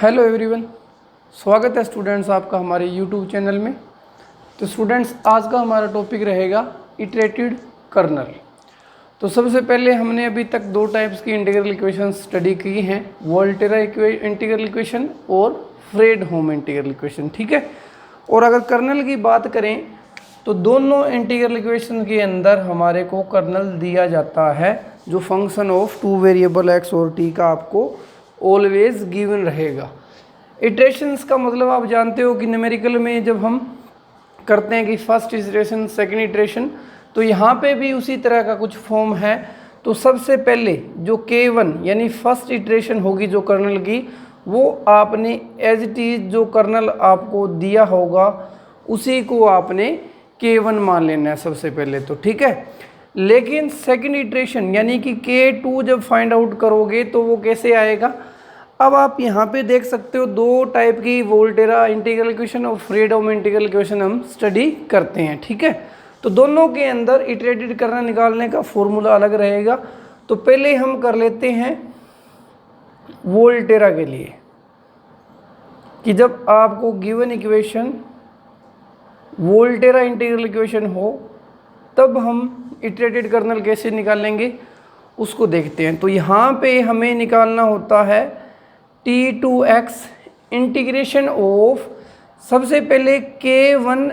Hello everyone, स्वागत है students आपका हमारे यूट्यूब चैनल में। तो स्टूडेंट्स, आज का हमारा टॉपिक रहेगा इटरेटेड कर्नल। तो सबसे पहले हमने अभी तक दो टाइप्स की इंटीग्रल इक्वेशन स्टडी की हैं, वोल्टेरा इंटीग्रल इक्वेशन और फ्रेडहोम इंटीग्रल इक्वेशन, ठीक है। और अगर कर्नल की बात करें तो दोनों इंटीग्रल इक्वेशन के अंदर हमारे को कर्नल दिया जाता है जो function of two variable x और टी का आपको ऑलवेज गिवन रहेगा। इटरेशंस का मतलब आप जानते हो कि न्यूमेरिकल में जब हम करते हैं कि फर्स्ट इटरेशन सेकंड इटरेशन, तो यहाँ पे भी उसी तरह का कुछ फॉर्म है। तो सबसे पहले जो K1 यानी फर्स्ट इटरेशन होगी जो कर्नल की, वो आपने एज इट इज जो कर्नल आपको दिया होगा उसी को आपने K1 मान लेना है सबसे पहले, तो ठीक है। लेकिन सेकंड इटरेशन यानी कि K2 जब फाइंड आउट करोगे तो वो कैसे आएगा। अब आप यहाँ पे देख सकते हो दो टाइप की वोल्टेरा इंटीग्रल इक्वेशन और फ्रेडहोम इंटीग्रल इक्वेशन हम स्टडी करते हैं, ठीक है। तो दोनों के अंदर इटरेटेड कर्नल निकालने का फॉर्मूला अलग रहेगा। तो पहले हम कर लेते हैं वोल्टेरा के लिए कि जब आपको given equation Volterra integral equation हो तब हम इटरेटेड कर्नल कैसे निकालेंगे उसको देखते हैं। तो यहाँ पे हमें निकालना होता है T2x इंटीग्रेशन ऑफ, सबसे पहले K1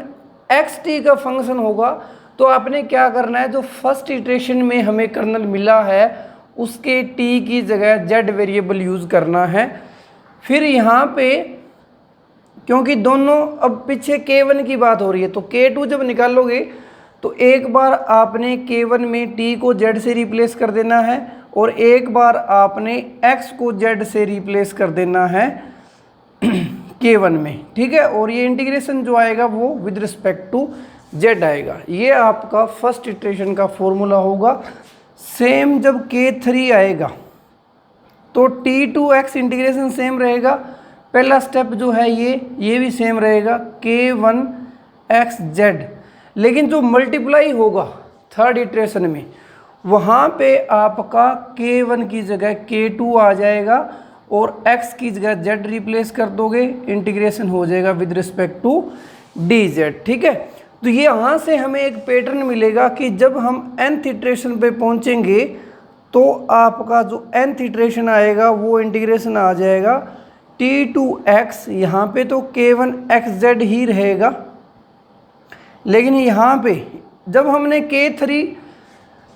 xt का फंक्शन होगा। तो आपने क्या करना है, जो फर्स्ट इटरेशन में हमें कर्नल मिला है उसके t की जगह z वेरिएबल यूज़ करना है। फिर यहाँ पे क्योंकि दोनों अब पीछे K1 की बात हो रही है तो K2 जब निकालोगे तो एक बार आपने K1 में t को z से रिप्लेस कर देना है और एक बार आपने x को z से रिप्लेस कर देना है K1 में, ठीक है। और ये इंटीग्रेशन जो आएगा वो विद रिस्पेक्ट टू z आएगा। ये आपका फर्स्ट इटरेशन का फॉर्मूला होगा। सेम जब K3 आएगा तो T2x इंटीग्रेशन सेम रहेगा। पहला स्टेप जो है ये भी सेम रहेगा K1xz, लेकिन जो मल्टीप्लाई होगा थर्ड इटरेशन में वहाँ पे आपका K1 की जगह K2 आ जाएगा और x की जगह z रिप्लेस कर दोगे, इंटीग्रेशन हो जाएगा विद रिस्पेक्ट टू dz, ठीक है। तो ये यहाँ से हमें एक पैटर्न मिलेगा कि जब हम nth इटरेशन पे पहुँचेंगे तो आपका जो nth इटरेशन आएगा वो इंटीग्रेशन आ जाएगा T2x, यहाँ पे तो K1xz ही रहेगा। लेकिन यहाँ पे जब हमने K3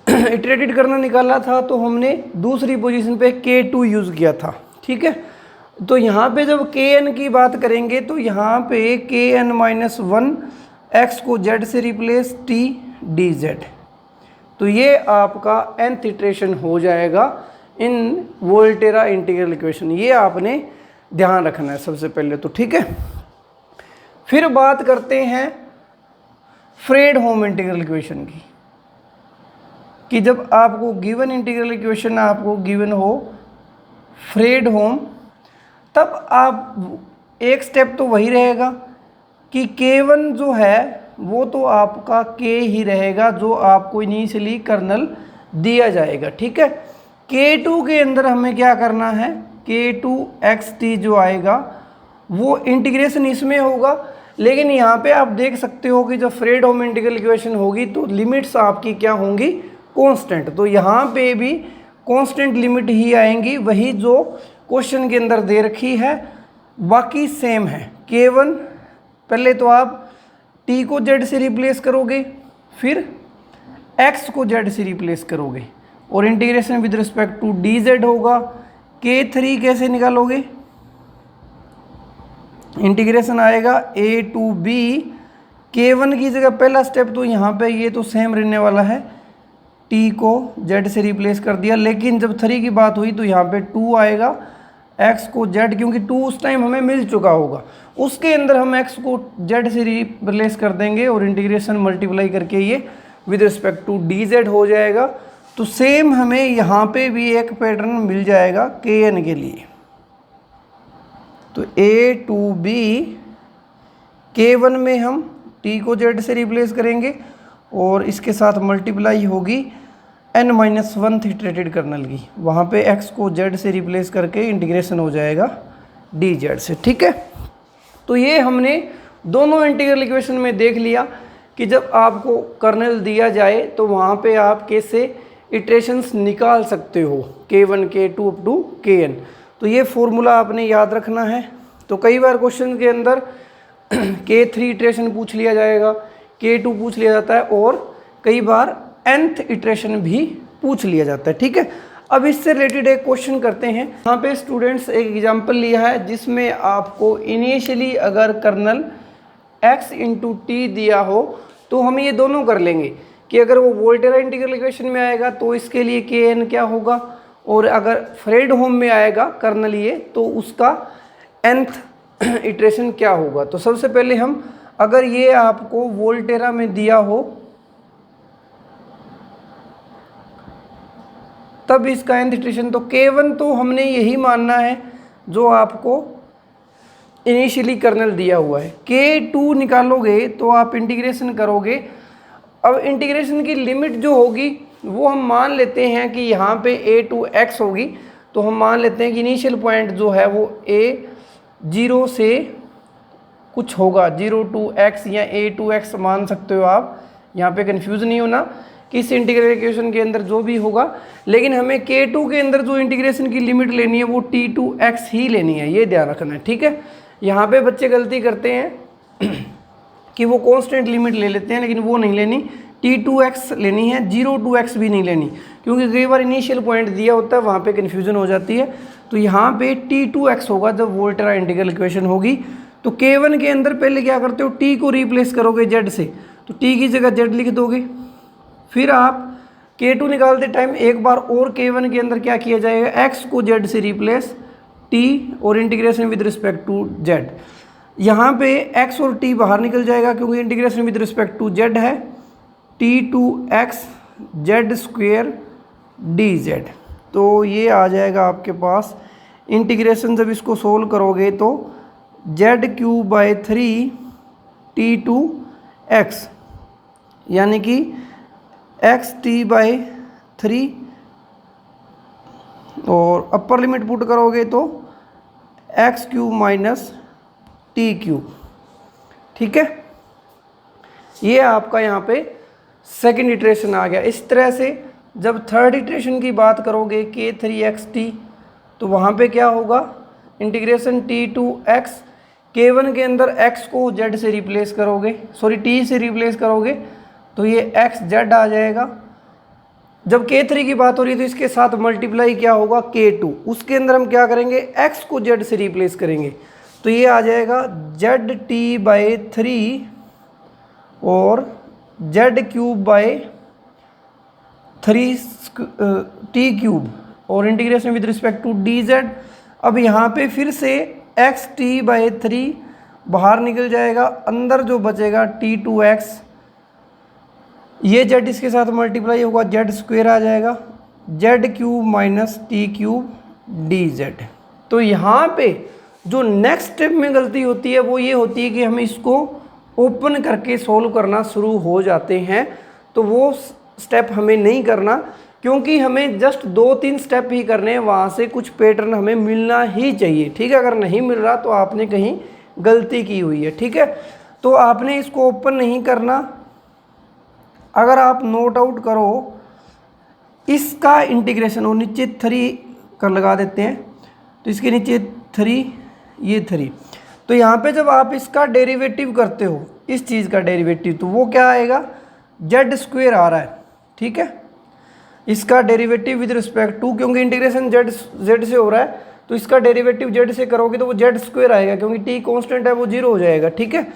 इटरेटेड कर्नल निकाला था तो हमने दूसरी पोजीशन पे K2 यूज़ किया था, ठीक है। तो यहाँ पे जब Kn की बात करेंगे तो यहाँ पे Kn-1 x को z से रिप्लेस t dz, तो ये आपका nth इटरेशन हो जाएगा इन वोल्टेरा इंटीग्रल इक्वेशन। ये आपने ध्यान रखना है सबसे पहले, तो ठीक है। फिर बात करते हैं फ्रेडहोम इंटीग्रल इक्वेशन की कि जब आपको गिवन इंटीग्रल इक्वेशन आपको गिवन हो फ्रेडहोम, तब आप एक स्टेप तो वही रहेगा कि K1 जो है वो तो आपका K ही रहेगा जो आपको इनिशियली कर्नल दिया जाएगा, ठीक है। K2 के अंदर हमें क्या करना है, K2xt जो आएगा वो इंटीग्रेशन इसमें होगा। लेकिन यहाँ पे आप देख सकते हो कि जब फ्रेडहोम इंटीग्रल इक्वेशन होगी तो लिमिट्स आपकी क्या होंगी, कांस्टेंट। तो यहाँ पे भी कांस्टेंट लिमिट ही आएंगी, वही जो क्वेश्चन के अंदर दे रखी है, बाकी सेम है। K1 पहले तो आप t को z से रिप्लेस करोगे, फिर x को z से रिप्लेस करोगे और integration with respect to dz होगा। K3 कैसे निकालोगे, इंटीग्रेशन आएगा a टू b, K1 की जगह पहला स्टेप तो यहाँ पे ये तो सेम रहने वाला है, t को z से रिप्लेस कर दिया। लेकिन जब 3 की बात हुई तो यहाँ पे 2 आएगा, x को z, क्योंकि 2 उस टाइम हमें मिल चुका होगा, उसके अंदर हम x को z से रिप्लेस कर देंगे और इंटीग्रेशन मल्टीप्लाई करके ये विद रिस्पेक्ट टू dz हो जाएगा। तो सेम हमें यहाँ पे भी एक पैटर्न मिल जाएगा Kn के लिए। तो a टू b, K1 में हम t को z से रिप्लेस करेंगे और इसके साथ मल्टीप्लाई होगी n-1 इटरेटेड कर्नल की, वहाँ पे x को z से रिप्लेस करके इंटीग्रेशन हो जाएगा डी जेड से। ठीक है, तो ये हमने दोनों इंटीग्रल इक्वेशन में देख लिया कि जब आपको कर्नल दिया जाए तो वहाँ पे आप कैसे इटरेशंस निकाल सकते हो, k1 k2 up to kn। तो ये फॉर्मूला आपने याद रखना है। तो कई बार क्वेश्चन के अंदर k3 इटरेशन पूछ लिया जाएगा, k2 पूछ लिया जाता है और कई बार nth इटरेशन भी पूछ लिया जाता है। ठीक है, अब इससे रिलेटेड एक क्वेश्चन करते हैं। यहाँ पे स्टूडेंट्स एक एग्जांपल लिया है जिसमें आपको इनिशियली अगर कर्नल x इंटू टी दिया हो तो हम ये दोनों कर लेंगे कि अगर वो वोल्टेरा इंटीग्रल इक्वेशन में आएगा तो इसके लिए kn क्या होगा, और अगर फ्रेडहोम में आएगा कर्नल ये तो उसका nth इटरेशन क्या होगा। तो सबसे पहले हम, अगर ये आपको वोल्टेरा में दिया हो तब इसका nth इटरेशन, तो k1 तो हमने यही मानना है जो आपको इनिशियली कर्नल दिया हुआ है। k2 निकालोगे तो आप इंटीग्रेशन करोगे। अब इंटीग्रेशन की लिमिट जो होगी वो हम मान लेते हैं कि यहाँ पे a टू x होगी, तो हम मान लेते हैं कि इनिशियल पॉइंट जो है वो a0 से कुछ होगा, 0 टू x या a टू x मान सकते हो आप। यहाँ पे कंफ्यूज नहीं होना कि इस इंटीग्रल इक्वेशन के अंदर जो भी होगा, लेकिन हमें k2 के अंदर जो इंटीग्रेशन की लिमिट लेनी है वो t टू x ही लेनी है, ये ध्यान रखना है। ठीक है, यहाँ पे बच्चे गलती करते हैं कि वो कांस्टेंट लिमिट ले लेते हैं, लेकिन वो नहीं लेनी, t2x लेनी है, 0 टू x भी नहीं लेनी, क्योंकि कई बार इनिशियल पॉइंट दिया होता है वहाँ पे कन्फ्यूजन हो जाती है। तो यहाँ पे t2x होगा जब वोल्टेरा इंटीग्रल इक्वेशन होगी। तो k1 के अंदर पहले क्या करते हो, t को रिप्लेस करोगे z से, तो t की जगह z लिख दोगे। फिर आप k2 निकालते टाइम एक बार और k1 के अंदर क्या किया जाएगा, x को z से रिप्लेस, t और integration with respect to z। यहाँ पे x और t बाहर निकल जाएगा क्योंकि integration with respect to z है, t to x z square D Z. तो ये आ जाएगा आपके पास इंटीग्रेशन, जब इसको सोल्व करोगे तो z³ t टू x, यानी कि xt/3, और अपर लिमिट पुट करोगे तो x³ माइनस t³। ठीक है, ये आपका यहाँ पे सेकंड इटरेशन आ गया। इस तरह से जब थर्ड इटरेशन की बात करोगे k3xt, तो वहाँ पे क्या होगा, integration t to x, k1 के अंदर x को z से रिप्लेस करोगे, सॉरी t से रिप्लेस करोगे, तो ये xz आ जाएगा। जब k3 की बात हो रही है तो इसके साथ मल्टीप्लाई क्या होगा, k2, उसके अंदर हम क्या करेंगे, x को z से रिप्लेस करेंगे, तो ये आ जाएगा zt/3 और z³/3 और integration with respect to dz। अब यहाँ पे फिर से xt/3 बाहर निकल जाएगा, अंदर जो बचेगा t2x, ये z इसके साथ मल्टीप्लाई होगा, z स्क्वेयर आ जाएगा, z³ माइनस t³ dz। तो यहाँ पे जो नेक्स्ट स्टेप में गलती होती है वो ये होती है कि हम इसको ओपन करके सॉल्व करना शुरू हो जाते हैं। तो वो स्टेप हमें नहीं करना, क्योंकि हमें जस्ट 2-3 स्टेप ही करने हैं, वहाँ से कुछ पैटर्न हमें मिलना ही चाहिए। ठीक है, अगर नहीं मिल रहा तो आपने कहीं गलती की हुई है। ठीक है, तो आपने इसको ओपन नहीं करना। अगर आप नोट आउट करो इसका इंटीग्रेशन, और नीचे 3 कर लगा देते हैं, तो इसके नीचे 3, ये 3, तो यहाँ पे जब आप इसका डेरिवेटिव करते हो, इस चीज़ का डेरिवेटिव, तो वो क्या आएगा, z स्क्वेयर आ रहा है। ठीक है, इसका डेरिवेटिव विद रिस्पेक्ट टू, क्योंकि इंटीग्रेशन z से हो रहा है तो इसका डेरिवेटिव z से करोगे तो वो z स्क्वेयर आएगा, क्योंकि t कांस्टेंट है वो 0 हो जाएगा। ठीक है,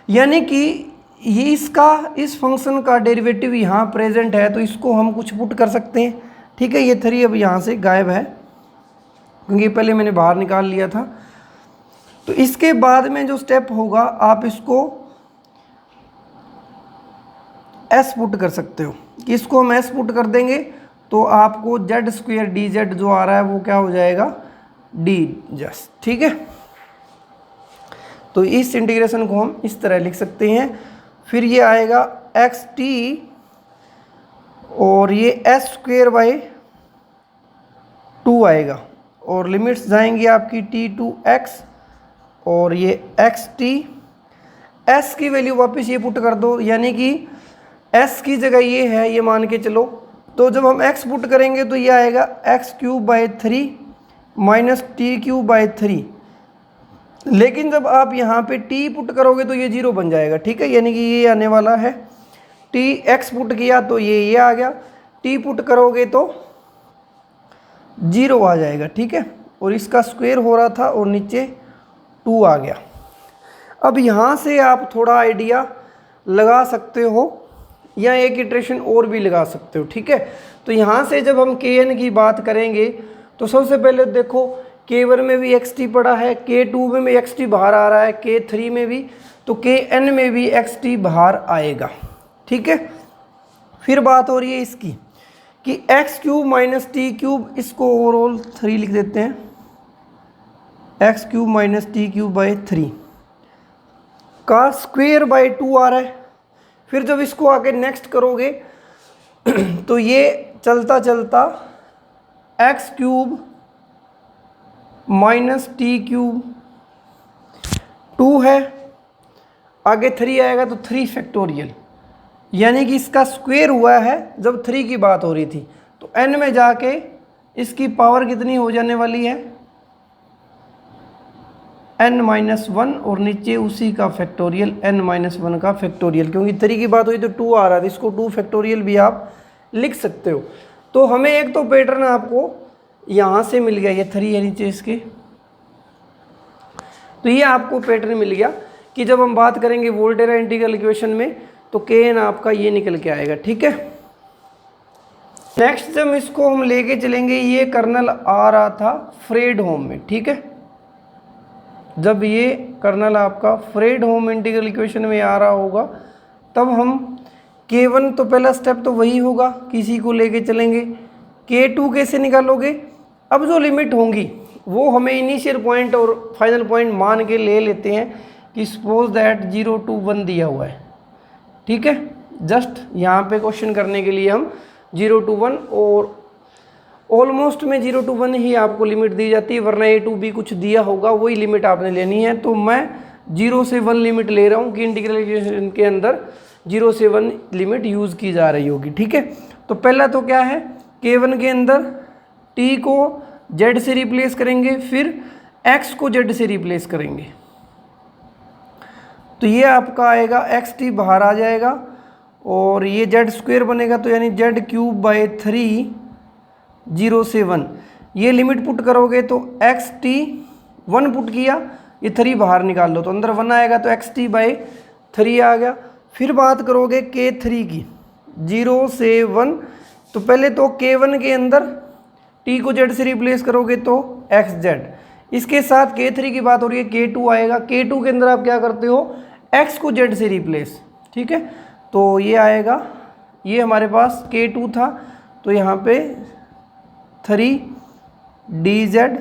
यानी कि ये इसका, इस फंक्शन का डेरिवेटिव यहाँ प्रेजेंट है, तो इसको हम कुछ पुट कर सकते हैं। ठीक है, ये 3 अब यहाँ से गायब है क्योंकि पहले मैंने बाहर निकाल लिया था। तो इसके बाद में जो स्टेप होगा, आप इसको s पुट कर सकते हो, कि इसको हम s पुट कर देंगे तो आपको z स्क्वेयर dz जो आ रहा है वो क्या हो जाएगा, dz। ठीक है, तो इस इंटीग्रेशन को हम इस तरह लिख सकते हैं। फिर ये आएगा xt और ये s²/2 आएगा, और लिमिट्स जाएंगी आपकी t टू x और ये एक्स टी, एस की वैल्यू वापस ये पुट कर दो, यानी कि एस की जगह ये है, ये मान के चलो। तो जब हम एक्स पुट करेंगे तो ये आएगा x cube by 3 minus T cube by 3। लेकिन जब आप यहाँ पे टी पुट करोगे तो ये 0 बन जाएगा, ठीक है, यानी कि ये आने वाला है। टी एक्स पुट किया तो ये आ गया, टी पुट करोगे तो 0 आ जाएगा, ठीक है। और इसका स्क्वायर हो रहा था और नीचे 2 आ गया। अब यहाँ से आप थोड़ा आइडिया लगा सकते हो या एक इटरेशन और भी लगा सकते हो, ठीक है। तो यहाँ से जब हम के एन की बात करेंगे तो सबसे पहले देखो K1 में भी एक्स टी पड़ा है, K2 में भी एक्स टी बाहर आ रहा है, K3 में भी, तो Kn में भी एक्स टी बाहर आएगा, ठीक है। फिर बात हो रही है इसकी कि x cube minus T cube, इसको ओवरऑल 3 लिख देते हैं, x cube minus T cube by 3 का स्क्वायर बाई 2 आ रहा है। फिर जब इसको आके नेक्स्ट करोगे तो ये चलता चलता x cube minus T cube 2 है, आगे 3 आएगा तो 3 फैक्टोरियल, यानी कि इसका स्क्वायर हुआ है जब 3 की बात हो रही थी। तो n में जाके इसकी पावर कितनी हो जाने वाली है, n-1, और नीचे उसी का फैक्टोरियल n-1 का फैक्टोरियल, क्योंकि 3 की बात हुई तो 2 आ रहा था, इसको 2 फैक्टोरियल भी आप लिख सकते हो। तो हमें एक तो पैटर्न आपको यहाँ से मिल गया, ये 3 है नीचे इसके, तो ये आपको पैटर्न मिल गया कि जब हम बात करेंगे वोल्टेरा इंटीग्रल इक्वेशन में तो Kn आपका ये निकल के आएगा, ठीक है। नेक्स्ट जब इसको हम लेके चलेंगे, ये कर्नल आ रहा था फ्रेडहोम में, ठीक है। जब ये कर्नल आपका फ्रेडहोम इंटीग्रल इक्वेशन में आ रहा होगा तब हम K1, तो पहला स्टेप तो वही होगा, किसी को लेके चलेंगे। K2 कैसे निकालोगे, अब जो लिमिट होंगी वो हमें इनिशियल पॉइंट और फाइनल पॉइंट मान के ले लेते हैं कि सपोज दैट 0 to 1 दिया हुआ है, ठीक है। जस्ट यहाँ पे क्वेश्चन करने के लिए हम 0 to 1 और ऑलमोस्ट में 0 to 1 ही आपको लिमिट दी जाती है, वरना A to B कुछ दिया होगा वही लिमिट आपने लेनी है। तो मैं 0 से 1 लिमिट ले रहा हूँ कि इंटीग्रल इक्वेशन के अंदर 0 से 1 लिमिट यूज़ की जा रही होगी, ठीक है। तो पहला तो क्या है, K1 के अंदर T को Z से रिप्लेस करेंगे, फिर X को Z से रिप्लेस करेंगे, तो ये आपका आएगा एक्स टी बाहर आ जाएगा और ये जेड स्क्वायर बनेगा, तो यानी जेड क्यूब बाई 3 0 से 1, ये लिमिट पुट करोगे तो एक्स टी 1 पुट किया, ये 3 बाहर निकाल लो तो अंदर 1 आएगा, तो एक्स टी बाई 3 आ गया। फिर बात करोगे K3 की 0 से 1, तो पहले तो K1 के अंदर T को Z से रिप्लेस करोगे तो XZ, इसके साथ K3 की बात हो रही है, K2 आएगा, K2 के अंदर आप क्या करते हो, X को Z से रिप्लेस, ठीक है। तो ये आएगा, ये हमारे पास K2 था तो यहाँ पे 3dz,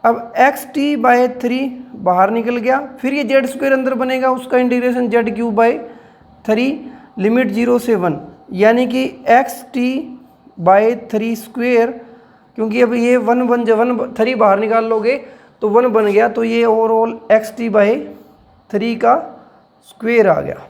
अब XT बाई 3 बाहर निकल गया, फिर ये Z स्क्वायर अंदर बनेगा, उसका integration Z cube by 3 limit 0 से 1, यानी कि XT बाई 3 स्क्वेयर, क्योंकि अब ये 1 बन जा 1 3 बाहर निकाल लोगे तो 1 बन गया, तो ये ओवरऑल XT बाई 3 का स्क्वेयर आ गया,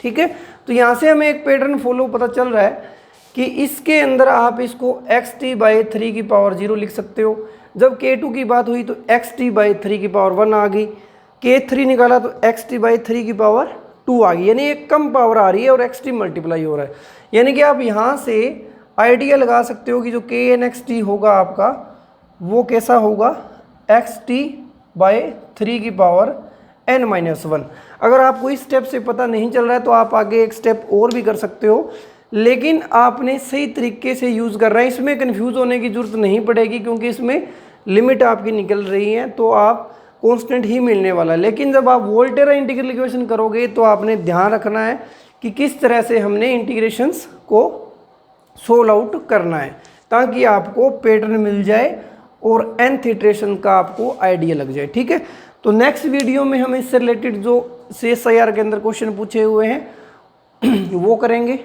ठीक है। तो यहाँ से हमें एक पैटर्न फॉलो पता चल रहा है कि इसके अंदर आप इसको XT बाई 3 की पावर 0 लिख सकते हो। जब K2 की बात हुई तो XT बाई 3 की पावर 1 आ गई, K3 निकाला तो XT बाई 3 की पावर 2 आ गई, यानी एक कम पावर आ रही है और XT मल्टीप्लाई हो रहा है। यानी कि आप यहाँ से आइडिया लगा सकते हो कि जो KNXT होगा आपका वो कैसा होगा, XT बाई 3 की पावर n-1। अगर आपको इस स्टेप से पता नहीं चल रहा है तो आप आगे एक स्टेप और भी कर सकते हो, लेकिन आपने सही तरीके से यूज़ कर रहा है, इसमें कंफ्यूज होने की ज़रूरत नहीं पड़ेगी क्योंकि इसमें लिमिट आपकी निकल रही है तो आप कांस्टेंट ही मिलने वाला है। लेकिन जब आप वोल्टेरा इंटीग्रल इक्वेशन करोगे तो आपने ध्यान रखना है कि किस तरह से हमने इंटीग्रेशंस को सोल्व आउट करना है ताकि आपको पैटर्न मिल जाए और nth इटरेशन का आपको आइडिया लग जाए, ठीक है। तो नेक्स्ट वीडियो में हम इससे रिलेटेड जो CSIR के अंदर क्वेश्चन पूछे हुए हैं वो करेंगे।